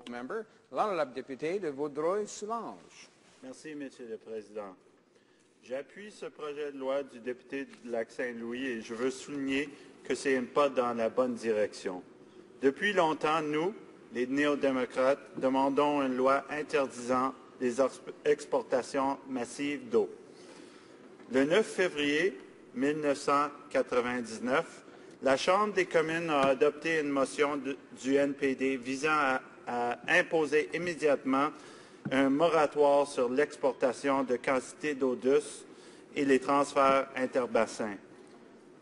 Member, l'honorable député de Vaudreuil-Soulanges. Merci, Monsieur le Président. J'appuie ce projet de loi du député de Lac-Saint-Louis et je veux souligner que c'est un pas dans la bonne direction. Depuis longtemps, nous, les néo-démocrates, demandons une loi interdisant les exportations massives d'eau. Le 9 février 1999, la Chambre des communes a adopté une motion du NPD visant à imposer immédiatement un moratoire sur l'exportation de quantités d'eau douce et les transferts interbassins.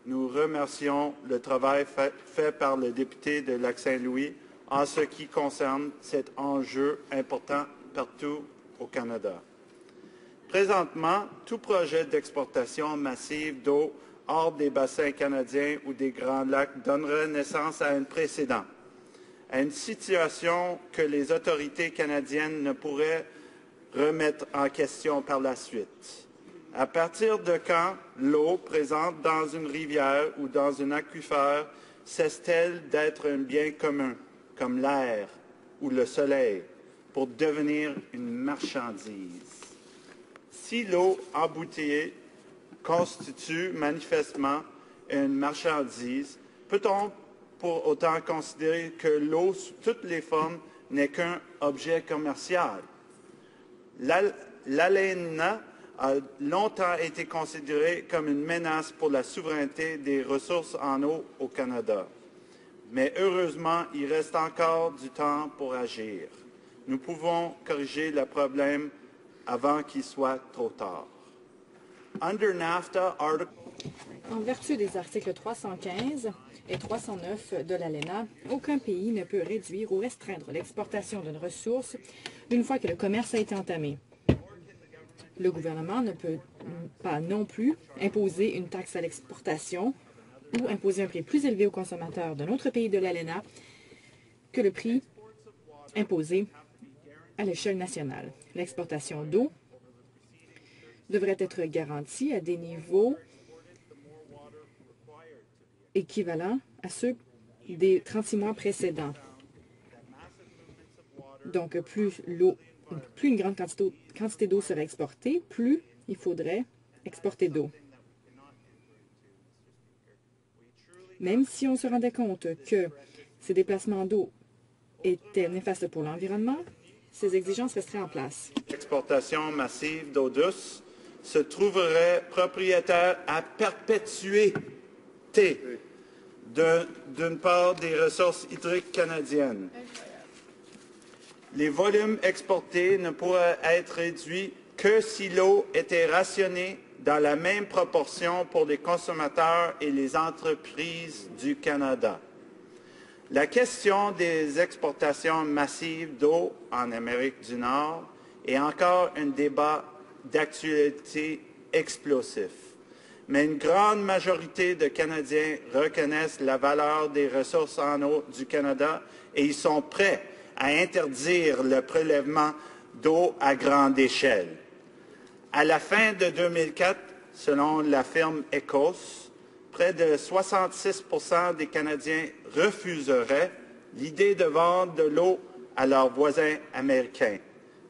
Nous remercions le travail fait par le député de Lac-Saint-Louis en ce qui concerne cet enjeu important partout au Canada. Présentement, tout projet d'exportation massive d'eau hors des bassins canadiens ou des Grands Lacs donnerait naissance à un précédent, à une situation que les autorités canadiennes ne pourraient remettre en question par la suite. À partir de quand l'eau présente dans une rivière ou dans un aquifère cesse-t-elle d'être un bien commun, comme l'air ou le soleil, pour devenir une marchandise? Si l'eau embouteillée constitue manifestement une marchandise, peut-on pour autant considérer que l'eau sous toutes les formes n'est qu'un objet commercial? L'ALENA a longtemps été considérée comme une menace pour la souveraineté des ressources en eau au Canada. Mais heureusement, il reste encore du temps pour agir. Nous pouvons corriger le problème avant qu'il soit trop tard. Under NAFTA, En vertu des articles 315 et 309 de l'ALENA, aucun pays ne peut réduire ou restreindre l'exportation d'une ressource une fois que le commerce a été entamé. Le gouvernement ne peut pas non plus imposer une taxe à l'exportation ou imposer un prix plus élevé aux consommateurs d'un autre pays de l'ALENA que le prix imposé à l'échelle nationale. L'exportation d'eau devrait être garantie à des niveaux équivalents à ceux des 36 mois précédents. Donc, plus une grande quantité d'eau serait exportée, plus il faudrait exporter d'eau. Même si on se rendait compte que ces déplacements d'eau étaient néfastes pour l'environnement, ces exigences resteraient en place. L'exportation massive d'eau douce se trouverait propriétaire à perpétuité d'une part des ressources hydriques canadiennes. Les volumes exportés ne pourraient être réduits que si l'eau était rationnée dans la même proportion pour les consommateurs et les entreprises du Canada. La question des exportations massives d'eau en Amérique du Nord est encore un débat d'actualité explosif. Mais une grande majorité de Canadiens reconnaissent la valeur des ressources en eau du Canada et ils sont prêts à interdire le prélèvement d'eau à grande échelle. À la fin de 2004, selon la firme Ecos, près de 66 % des Canadiens refuseraient l'idée de vendre de l'eau à leurs voisins américains.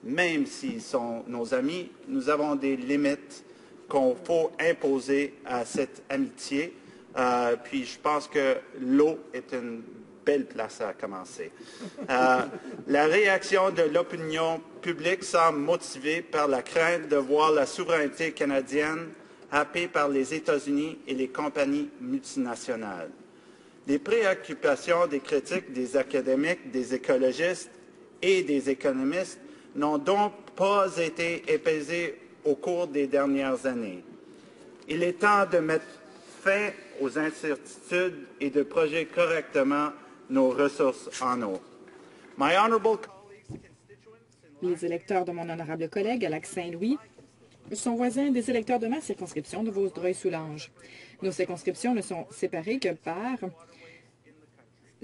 Même s'ils sont nos amis, nous avons des limites qu'on faut imposer à cette amitié. Puis je pense que l'eau est une belle place à commencer. La réaction de l'opinion publique semble motivée par la crainte de voir la souveraineté canadienne happée par les États-Unis et les compagnies multinationales. Les préoccupations des critiques, des académiques, des écologistes et des économistes n'ont donc pas été apaisées au cours des dernières années. Il est temps de mettre fin aux incertitudes et de projeter correctement nos ressources en eau. Les électeurs de mon honorable collègue à Lac-Saint-Louis sont voisins des électeurs de ma circonscription de Vaudreuil-Soulanges. Nos circonscriptions ne sont séparées que par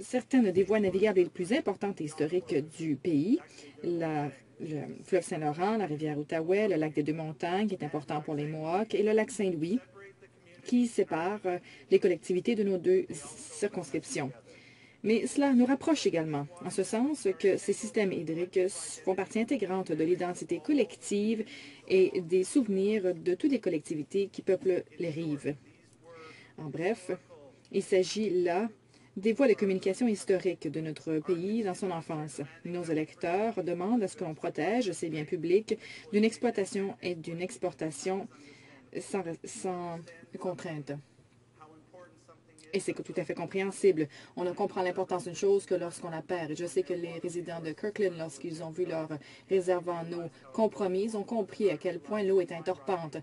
certaines des voies navigables les plus importantes et historiques du pays, le fleuve Saint-Laurent, la rivière Outaouais, le lac des Deux-Montagnes, qui est important pour les Mohawks, et le lac Saint-Louis, qui sépare les collectivités de nos deux circonscriptions. Mais cela nous rapproche également, en ce sens que ces systèmes hydriques font partie intégrante de l'identité collective et des souvenirs de toutes les collectivités qui peuplent les rives. En bref, il s'agit là des voies de communication historiques de notre pays dans son enfance. Nos électeurs demandent à ce que l'on protège ces biens publics d'une exploitation et d'une exportation sans contrainte. Et c'est tout à fait compréhensible. On ne comprend l'importance d'une chose que lorsqu'on la perd. Et je sais que les résidents de Kirkland, lorsqu'ils ont vu leur réserve en eau compromise, ont compris à quel point l'eau est importante,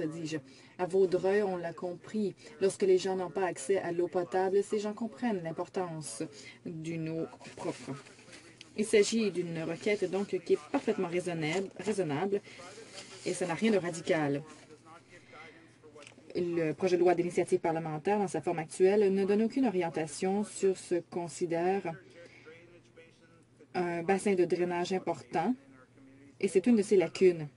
dis-je. À Vaudreuil, on l'a compris. Lorsque les gens n'ont pas accès à l'eau potable, ces gens comprennent l'importance d'une eau propre. Il s'agit d'une requête, donc, qui est parfaitement raisonnable et ça n'a rien de radical. Le projet de loi d'initiative parlementaire, dans sa forme actuelle, ne donne aucune orientation sur ce qu'on considère un bassin de drainage important, et c'est une de ses lacunes.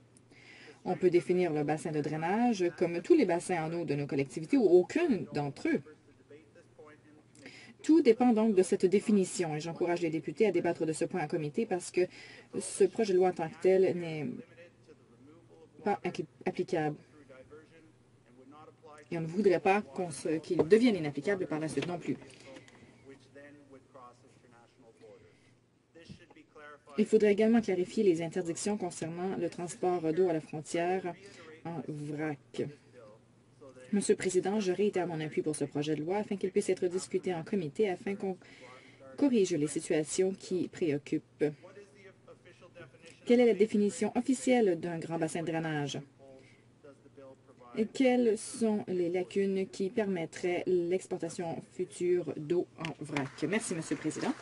On peut définir le bassin de drainage comme tous les bassins en eau de nos collectivités ou aucun d'entre eux. Tout dépend donc de cette définition, et j'encourage les députés à débattre de ce point en comité parce que ce projet de loi en tant que tel n'est pas applicable. Et on ne voudrait pas qu'il devienne inapplicable par la suite non plus. Il faudrait également clarifier les interdictions concernant le transport d'eau à la frontière en vrac. Monsieur le Président, je réitère mon appui pour ce projet de loi afin qu'il puisse être discuté en comité afin qu'on corrige les situations qui préoccupent. Quelle est la définition officielle d'un grand bassin de drainage? Et quelles sont les lacunes qui permettraient l'exportation future d'eau en vrac? Merci, Monsieur le Président.